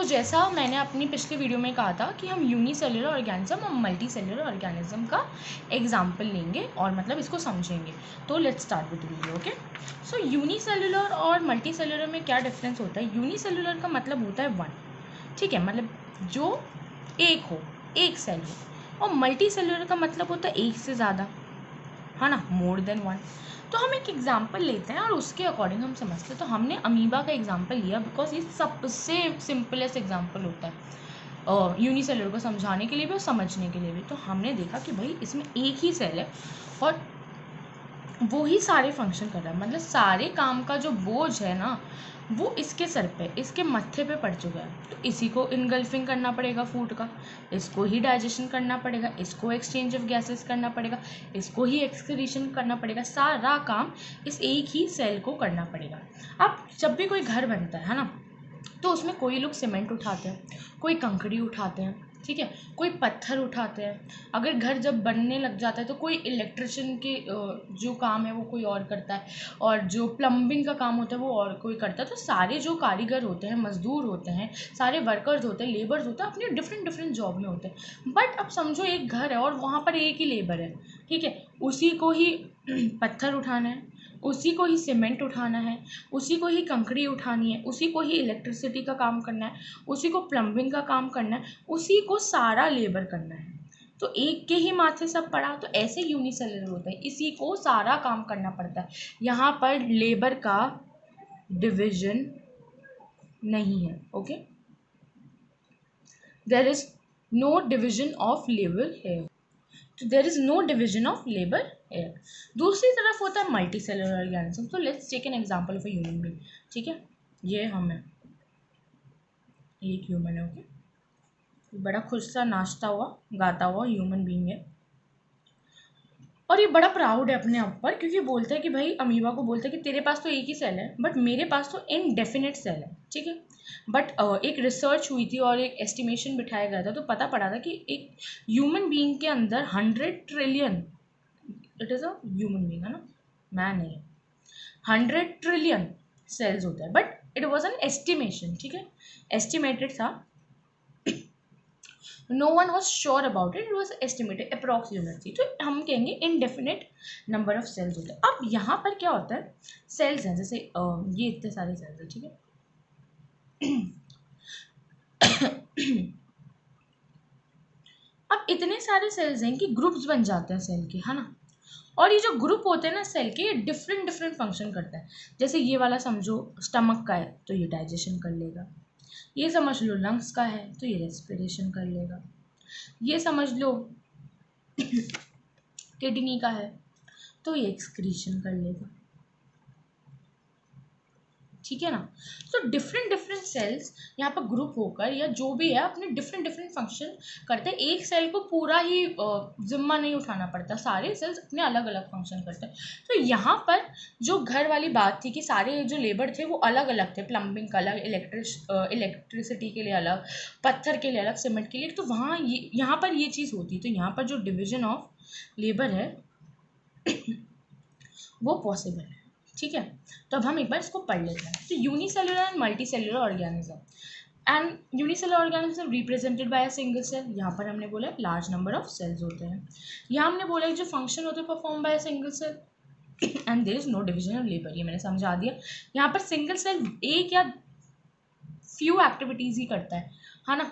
जैसा मैंने अपनी पिछली वीडियो में कहा था कि हम यूनिसेलुलर ऑर्गेनिज्म और मल्टी सेलुलर ऑर्गेनिज्म का एग्जाम्पल लेंगे और मतलब इसको समझेंगे। तो let's start with video. Okay, so unicellular और मल्टी सेलुलर में क्या डिफरेंस होता है? यूनिसेलुलर का मतलब होता है वन, ठीक है, मतलब जो एक हो, एक सेल हो, और मल्टी सेलुलर का मतलब होता है एक से ज़्यादा, है ना, मोर देन वन। तो हम एक एग्जाम्पल लेते हैं और उसके अकॉर्डिंग हम समझते हैं। तो हमने अमीबा का एग्जाम्पल लिया बिकॉज ये सबसे सिंपलेस्ट एग्जाम्पल होता है यूनिसेलुलर को समझाने के लिए भी और समझने के लिए भी। तो हमने देखा कि भाई इसमें एक ही सेल है और वो ही सारे फंक्शन कर रहा है, मतलब सारे काम का जो बोझ है ना वो इसके सर पे, इसके मत्थे पे पड़ चुका है। तो इसी को इनगल्फिंग करना पड़ेगा फूड का, इसको ही डाइजेशन करना पड़ेगा, इसको एक्सचेंज ऑफ गैसेस करना पड़ेगा, इसको ही एक्सक्रीशन करना पड़ेगा, सारा काम इस एक ही सेल को करना पड़ेगा। अब जब भी कोई घर बनता है ना, तो उसमें कोई लोग सीमेंट उठाते हैं, कोई कंकड़ी उठाते हैं, ठीक है, कोई पत्थर उठाते हैं। अगर घर जब बनने लग जाता है तो कोई इलेक्ट्रिशियन के जो काम है वो कोई और करता है, और जो प्लम्बिंग का काम होता है वो और कोई करता है। तो सारे जो कारीगर होते हैं, मजदूर होते हैं, सारे वर्कर्स होते हैं, लेबर्स होते हैं, अपने डिफरेंट डिफरेंट जॉब में होते हैं। बट अब समझो एक घर है और वहाँ पर एक ही लेबर है, ठीक है, उसी को ही पत्थर उठाना है, उसी को ही सीमेंट उठाना है, उसी को ही कंकड़ी उठानी है, उसी को ही इलेक्ट्रिसिटी का काम करना है, उसी को प्लम्बिंग का काम करना है, उसी को सारा लेबर करना है। तो एक के ही माथे सब पड़ा। तो ऐसे यूनिसेलुलर होता है, इसी को सारा काम करना पड़ता है। यहाँ पर लेबर का डिविजन नहीं है। Okay, there is no division of labour है। तो there is no division of labour here. दूसरी तरफ होता है मल्टी सेलुलर ऑर्गेनिज्म। तो let's take an example of a human being, ठीक है, ये हम है, एक ह्यूमन है। ओके, बड़ा खुश सा नाचता हुआ गाता हुआ ह्यूमन बीइंग है, और ये बड़ा प्राउड है अपने आप पर, क्योंकि बोलता है कि भाई अमीबा को बोलता है कि तेरे पास तो एक ही सेल है बट मेरे पास तो इनडेफिनेट सेल है, ठीक है। बट एक रिसर्च हुई थी और एक एस्टिमेशन बिठाया गया था, तो पता पड़ा था कि एक ह्यूमन बीइंग के अंदर 100 trillion, it is a human being, है ना, मैन नहीं, 100 ट्रिलियन सेल्स होते हैं। But it was an estimation, ठीक है, एस्टिमेटेड था, no one was sure about it was estimated, approximate थी। तो हम कहेंगे इनडेफिनेट नंबर ऑफ सेल्स होते हैं। अब यहाँ पर क्या होता है, सेल्स हैं, जैसे ये इतने सारे सेल्स हैं, ठीक है। अब इतने सारे सेल्स हैं कि ग्रुप्स बन जाते हैं सेल के, है ना, और ये जो ग्रुप होते हैं ना सेल के, ये डिफरेंट डिफरेंट फंक्शन करते हैं। जैसे ये वाला समझो स्टमक का है तो ये डाइजेशन कर लेगा, ये समझ लो लंग्स का है तो ये रेस्पिरेशन कर लेगा, ये समझ लो किडनी का है तो ये एक्सक्रीशन कर लेगा, ठीक है ना। तो डिफरेंट डिफरेंट सेल्स यहाँ पर ग्रुप होकर या जो भी है अपने डिफरेंट डिफरेंट फंक्शन करते हैं। एक सेल को पूरा ही जिम्मा नहीं उठाना पड़ता, सारे सेल्स अपने अलग अलग फंक्शन करते हैं। तो यहाँ पर जो घर वाली बात थी कि सारे जो लेबर थे वो अलग अलग थे, प्लम्बिंग का अलग, इलेक्ट्रिसिटी के लिए अलग, पत्थर के लिए अलग, सीमेंट के लिए, तो वहाँ यहाँ पर ये चीज़ होती। तो यहाँ पर जो डिविजन ऑफ लेबर है वो पॉसिबल है, ठीक है। तो अब हम एक बार इसको पढ़ लेते हैं। तो unicellular and multi cellular organism, and unicellular organism represented by a single cell. यहाँ पर हमने बोला लार्ज नंबर ऑफ सेल्स होते हैं। यहाँ हमने बोला जो फंक्शन होते हैं perform by a single cell and there is no division of labour, ये मैंने समझा दिया। यहाँ पर सिंगल सेल एक या फ्यू एक्टिविटीज़ ही करता है ना,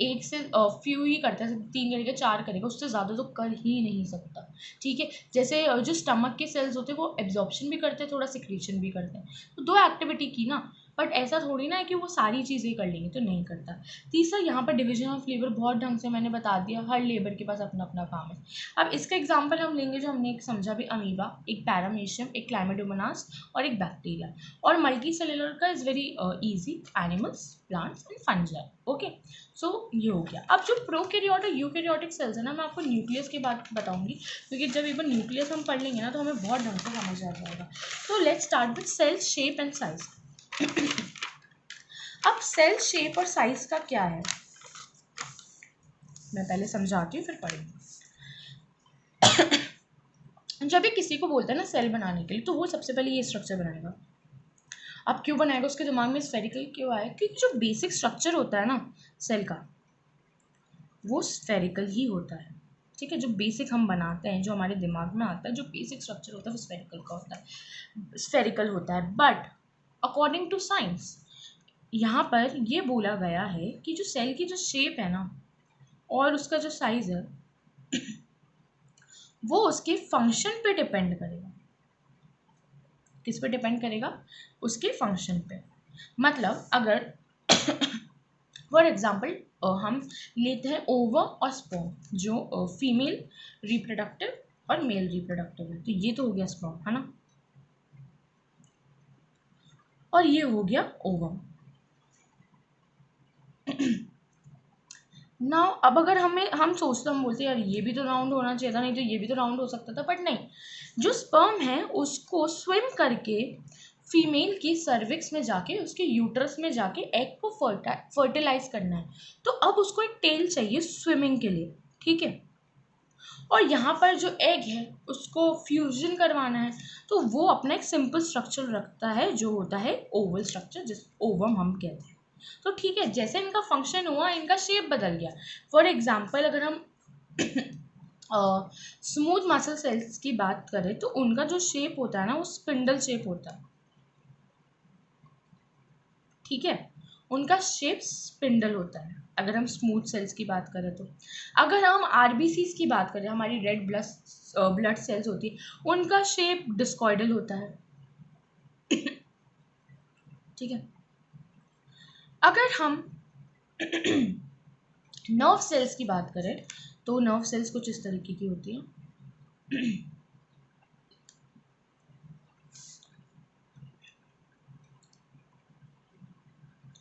एक से फ्यू ही करता है, 3 करेगा 4 करेगा, उससे ज़्यादा तो कर ही नहीं सकता, ठीक है। जैसे जो स्टमक के सेल्स होते हैं वो एब्जॉर्प्शन भी करते हैं, थोड़ा सिक्रीशन भी करते हैं, तो 2 एक्टिविटी की ना, बट ऐसा थोड़ी ना है कि वो सारी चीज़ें कर लेंगे, तो नहीं करता। तीसरा यहाँ पर डिवीजन ऑफ लेबर बहुत ढंग से मैंने बता दिया, हर लेबर के पास अपना अपना काम है। अब इसका एग्जाम्पल हम लेंगे जो हमने एक समझा भी, अमीबा, एक पैरामीशियम, एक क्लाइमेडोमोनास और एक बैक्टीरिया। और मल्टी सेलुलर का is very easy, animals, plants and fungi. Okay, so ये हो गया। अब जो प्रोकैरियोट और यूकैरियोटिक सेल्स है ना, मैं आपको न्यूक्लियस की बात बताऊंगी, क्योंकि जब एक बार न्यूक्लियस हम पढ़ लेंगे ना तो हमें बहुत ढंग से समझ आ जाएगा। तो let's start with cell shape and size. अब सेल शेप और साइज का क्या है, मैं पहले समझाती हूँ फिर पढ़ेंगे। जब भी किसी को बोलते हैं ना सेल बनाने के लिए, तो वो सबसे पहले ये स्ट्रक्चर बनाएगा। अब क्यों बनाएगा, उसके दिमाग में स्फेरिकल क्यों आया, क्योंकि जो बेसिक स्ट्रक्चर होता है ना सेल का वो स्फेरिकल ही होता है। ठीक है, जो बेसिक हम बनाते हैं, जो हमारे दिमाग में आता है, जो बेसिक स्ट्रक्चर होता है वो स्फेरिकल का होता है, स्फेरिकल होता है। बट अकॉर्डिंग टू साइंस यहाँ पर ये बोला गया है कि जो सेल की जो शेप है ना और उसका जो साइज है वो उसके फंक्शन पे डिपेंड करेगा। किस पे डिपेंड करेगा, उसके फंक्शन पे। मतलब अगर फॉर एग्जाम्पल हम लेते हैं ओवम और स्पर्म, जो फीमेल रिप्रोडक्टिव और मेल रिप्रोडक्टिव है, तो ये तो हो गया स्पर्म है ना, और ये हो गया ओवम। ना अब अगर हम सोचते, हम बोलते यार ये भी तो राउंड होना चाहिए था, नहीं तो ये भी तो राउंड हो सकता था, बट नहीं, जो स्पर्म है उसको स्विम करके फीमेल की सर्विक्स में जाके, उसके यूट्रस में जाके एग को फर्टिलाइज करना है। तो अब उसको एक टेल चाहिए स्विमिंग के लिए, ठीक है। और यहाँ पर जो एग है उसको फ्यूजन करवाना है, तो वो अपना एक सिंपल स्ट्रक्चर रखता है जो होता है ओवल स्ट्रक्चर, जिस ओवम हम कहते हैं। तो ठीक है, जैसे इनका फंक्शन हुआ इनका शेप बदल गया। फॉर एग्जाम्पल अगर हम स्मूथ मसल सेल्स की बात करें तो उनका जो शेप होता है ना वो स्पिंडल शेप होता है, ठीक है, उनका शेप स्पिंडल होता है अगर हम स्मूथ सेल्स की बात करें तो। अगर हम आरबीसीज की बात करें, हमारी रेड ब्लड सेल्स होती है, उनका शेप डिस्कॉइडल होता है, ठीक है। अगर हम नर्व सेल्स की बात करें तो नर्व सेल्स कुछ इस तरीके की होती है।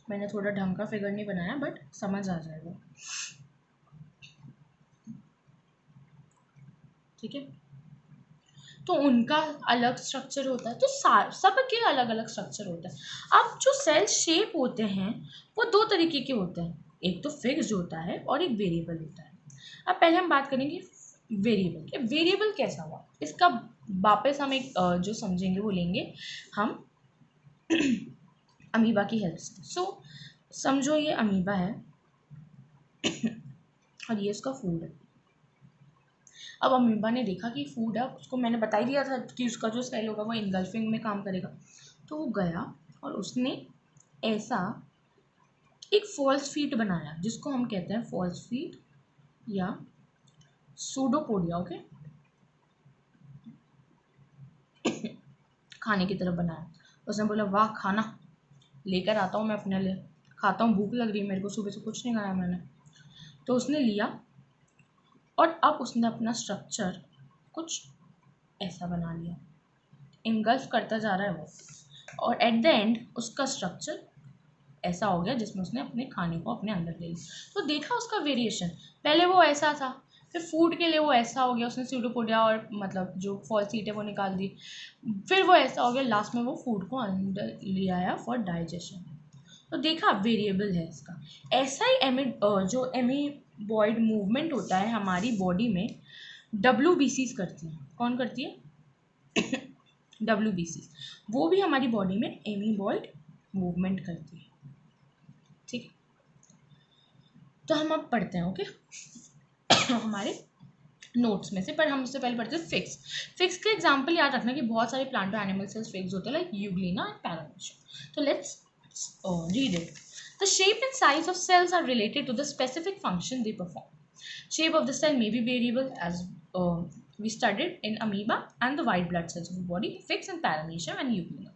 मैंने थोड़ा ढंग का फिगर नहीं बनाया बट समझ आ जाएगा, ठीक है। तो उनका अलग स्ट्रक्चर होता है, तो सबके अलग अलग स्ट्रक्चर होता है। अब जो सेल शेप होते हैं वो दो तरीके के होते हैं, एक तो फिक्स्ड होता है और एक वेरिएबल होता है। अब पहले हम बात करेंगे वेरिएबल के। वेरिएबल कैसा हुआ इसका वापस हम एक जो समझेंगे वो लेंगे हम अमीबा की हेल्प से। सो समझो ये अमीबा है और ये उसका फूड है। अब अमीबा ने देखा कि फूड है, उसको मैंने बता ही दिया था कि उसका जो सेल होगा वो इनगल्फिंग में काम करेगा। तो वो गया और उसने ऐसा एक फॉल्स फीट बनाया जिसको हम कहते हैं फॉल्स फीट या सूडोपोडिया, ओके। खाने की तरफ बनाया। उसने बोला वाह खाना लेकर आता हूँ मैं अपने लिए, खाता हूँ, भूख लग रही है मेरे को, सुबह से कुछ नहीं खाया मैंने। तो उसने लिया और अब उसने अपना स्ट्रक्चर कुछ ऐसा बना लिया, इनगल्फ करता जा रहा है वो, और एट द एंड उसका स्ट्रक्चर ऐसा हो गया जिसमें उसने अपने खाने को अपने अंदर ले लिया। तो देखा उसका वेरिएशन, पहले वो ऐसा था, फिर फूड के लिए वो ऐसा हो गया, उसने सूडोपोडिया और मतलब जो फॉल सीट है वो निकाल दी, फिर वो ऐसा हो गया, लास्ट में वो फूड को अंदर ले आया फॉर डाइजेशन। तो देखा वेरिएबल है इसका। ऐसा ही जो एमीबॉइड मूवमेंट होता है हमारी बॉडी में, WBCs करती हैं। कौन करती है? WBCs, वो भी हमारी बॉडी में एमीबॉइड मूवमेंट करती है, ठीक है। तो हम अब पढ़ते हैं, ओके। हमारे नोट्स में से, पर हम उससे पहले पढ़ते हैं फिक्स। फिक्स का एग्जांपल याद रखना कि बहुत सारे प्लांट और एनिमल सेल्स फिक्स होते हैं, लाइक यूग्लिना एंड पैरामीशियम। तो let's read it. The shape and size of cells are related to the specific function they perform. Shape of the cell may be variable as we studied in amoeba and the white blood cells of the body, fixed and paramecium and euglena.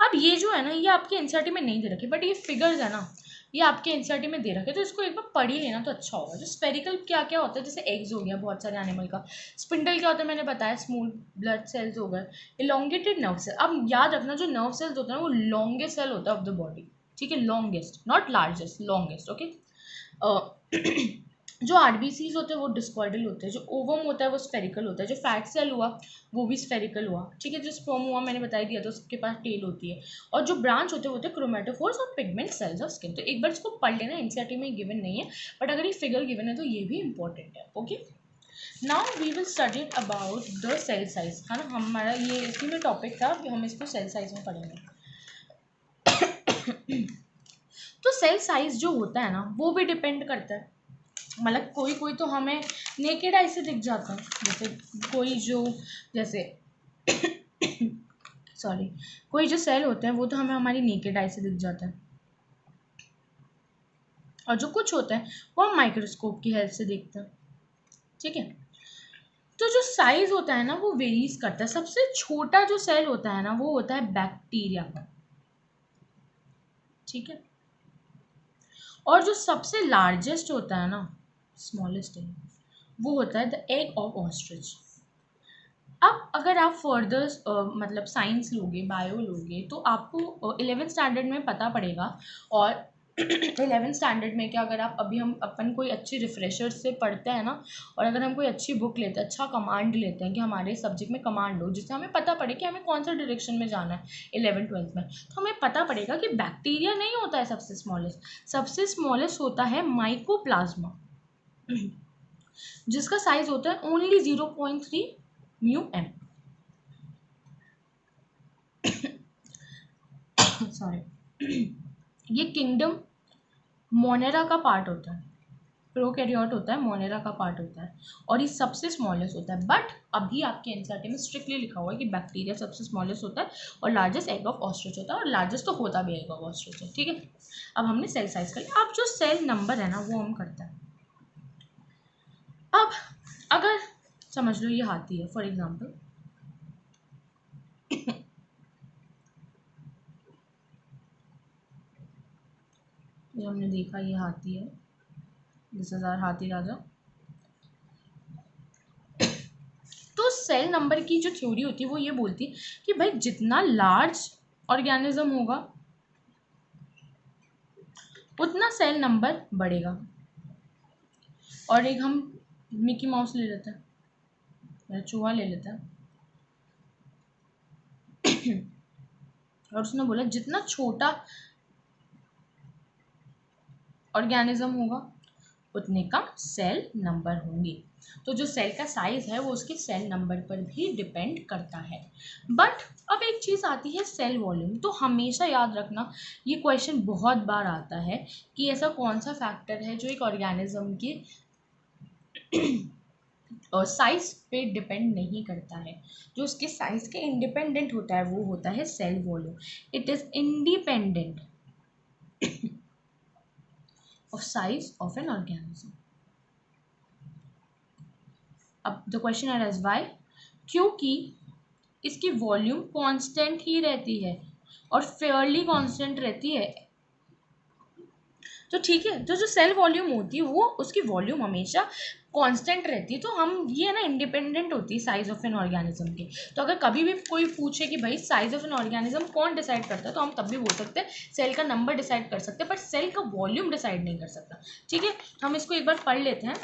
अब ये जो है ना ये आपके NCERT में नहीं दे रखे, बट ये फिगर्स है ना ये आपके एनसीईआरटी में दे रखे, तो इसको एक बार पढ़ ही लेना तो अच्छा होगा। जो स्पेरिकल क्या क्या होता है, जैसे एग्स हो गया बहुत सारे एनिमल का, स्पिंडल क्या होता है मैंने बताया, स्मूथ ब्लड सेल्स हो गए, इलोंगेटेड नर्व सेल। अब याद रखना जो नर्व सेल्स होता है ना वो लॉन्गेस्ट सेल होता है ऑफ द बॉडी, ठीक है, longest, not largest, longest, okay. जो आरबीसीज होते हैं वो डिस्कॉइडल होते हैं, जो ओवम होता है वो स्फेरिकल होता है, जो फैट सेल हुआ वो भी स्फेरिकल हुआ, ठीक है। जो स्पर्म हुआ मैंने बता दिया, तो उसके पास टेल होती है, और जो ब्रांच होते हैं वो होते हैं क्रोमेटोफोर्स और पिगमेंट सेल्स ऑफ स्किन। तो एक बार इसको पढ़ लेना, एनसीईआरटी में गिवन नहीं है, बट अगर ये फिगर गिवन है तो ये भी इंपॉर्टेंट है, okay. Now we will study about the cell size, है ना, हमारा ये इसी में टॉपिक था, हम इसको सेल साइज में पढ़ेंगे। तो सेल साइज जो होता है ना वो भी डिपेंड करता है, मतलब कोई कोई तो हमें नेकेड आई से दिख जाता है, जैसे कोई जो जैसे सॉरी, कोई जो सेल होते हैं वो तो हमें हमारी नेकेड आई से दिख जाता है, और जो कुछ होता है वो हम माइक्रोस्कोप की हेल्प से देखते हैं। ठीक है, तो जो साइज होता है ना वो वेरीज करता है। सबसे छोटा जो सेल होता है ना वो होता है बैक्टीरिया का। ठीक है, और जो सबसे लार्जेस्ट होता है ना, स्मॉलेस्ट है, वो होता है द एग ऑफ ऑस्ट्रिच। अब अगर आप फर्दर मतलब साइंस लोगे, बायो लोगे, तो आपको 11th स्टैंडर्ड में पता पड़ेगा। और 11th स्टैंडर्ड में क्या, अगर आप अभी हम अपन कोई अच्छी रिफ्रेशर से पढ़ते हैं ना, और अगर हम कोई अच्छी बुक लेते हैं, अच्छा कमांड लेते हैं कि हमारे सब्जेक्ट में कमांड हो, जिससे हमें पता पड़े कि हमें कौन सा डायरेक्शन में जाना है 11th-12th में, तो हमें पता पड़ेगा कि बैक्टीरिया नहीं होता है सबसे स्मॉलेस्ट। सबसे स्मॉलेस्ट होता है माइकोप्लाज्मा, जिसका साइज होता है ओनली 0.3 μm। सॉरी, ये किंगडम मोनेरा का पार्ट होता है, प्रोकैरियोट होता है, मोनेरा का पार्ट होता है, और ये सबसे स्मॉलेस्ट होता है। बट अभी आपके एनसीईआरटी में स्ट्रिक्टली लिखा हुआ है कि बैक्टीरिया सबसे स्मॉलेस्ट होता है और लार्जेस्ट एग ऑफ ऑस्ट्रिच होता है, और लार्जेस्ट तो होता भी एग ऑफ ऑस्ट्रिच है। ठीक है, अब हमने सेल साइज कर लिया। अब जो सेल नंबर है ना वो हम करते हैं। अब अगर समझ लो ये हाथी है फॉर एग्जाम्पल, ये हमने देखा ये हाथी है, 10,000 हाथी राजा। तो सेल नंबर की जो थ्योरी होती है वो ये बोलती है कि भाई जितना लार्ज ऑर्गेनिज्म होगा उतना सेल नंबर बढ़ेगा। और एक हम मिकी माउस ले लेते हैं या चूहा ले लेते हैं, और उसने बोला जितना छोटा ऑर्गेनिज्म होगा उतने कम सेल नंबर होंगे। तो जो सेल का साइज है वो उसके सेल नंबर पर भी डिपेंड करता है। बट अब एक चीज़ आती है सेल वॉल्यूम। तो हमेशा याद रखना, ये क्वेश्चन बहुत बार आता है कि ऐसा कौन सा फैक्टर है जो एक ऑर्गेनिज्म के साइज पे डिपेंड नहीं करता है। जो उसके साइज के इंडिपेंडेंट होता है वो होता है cell volume. It is independent of size of an organism. अब द क्वेश्चन arises why, क्योंकि इसकी वॉल्यूम कांस्टेंट ही रहती है और फेयरली कांस्टेंट रहती है। तो ठीक है, तो जो सेल वॉल्यूम होती है वो उसकी वॉल्यूम हमेशा कांस्टेंट रहती है। तो हम ये ना इंडिपेंडेंट होती है साइज ऑफ एन ऑर्गेनिज्म के। तो अगर कभी भी कोई पूछे कि भाई साइज ऑफ एन ऑर्गेनिज्म कौन डिसाइड करता है, तो हम तब भी बोल सकते हैं सेल का नंबर डिसाइड कर सकते हैं, पर सेल का वॉल्यूम डिसाइड नहीं कर सकता। ठीक है, हम इसको एक बार पढ़ लेते हैं।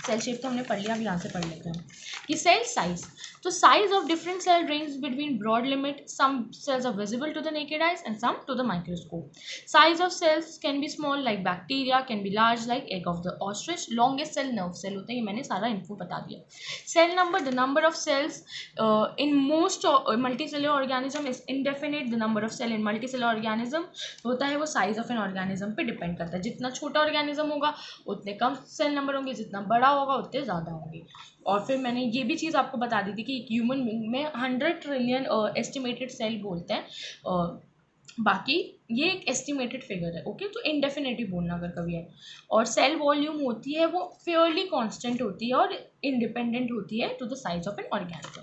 सेल शेप तो हमने पढ़ लिया, अब यहाँ से पढ़ लेते हैं कि सेल साइज। तो size of different cell range between broad limit, some cells are visible to the naked eyes and some to the microscope. Size of cells can be small like bacteria, can be large like egg of the ostrich. Longest cell nerve cell होता है, ये मैंने सारा info बता दिया। Cell number, the number of cells in most multicellular organism is indefinite. The number of cell in multicellular organism होता है वो size of an organism पे डिपेंड करता है। जितना छोटा ऑर्गेनिज्म होगा उतने कम सेल नंबर होंगे, जितना बड़ा होगा उतने ज़्यादा होंगे। और फिर मैंने ये भी चीज़ आपको बता दी थी कि एक ह्यूमन बीइंग में 100 ट्रिलियन एस्टिमेटेड सेल बोलते हैं। बाकी ये एक एस्टिमेटेड फिगर है। ओके, तो इंडेफिनेटली बोलना अगर कभी है। और सेल वॉल्यूम होती है वो फेयरली कांस्टेंट होती है और इंडिपेंडेंट होती है to the size of an organism.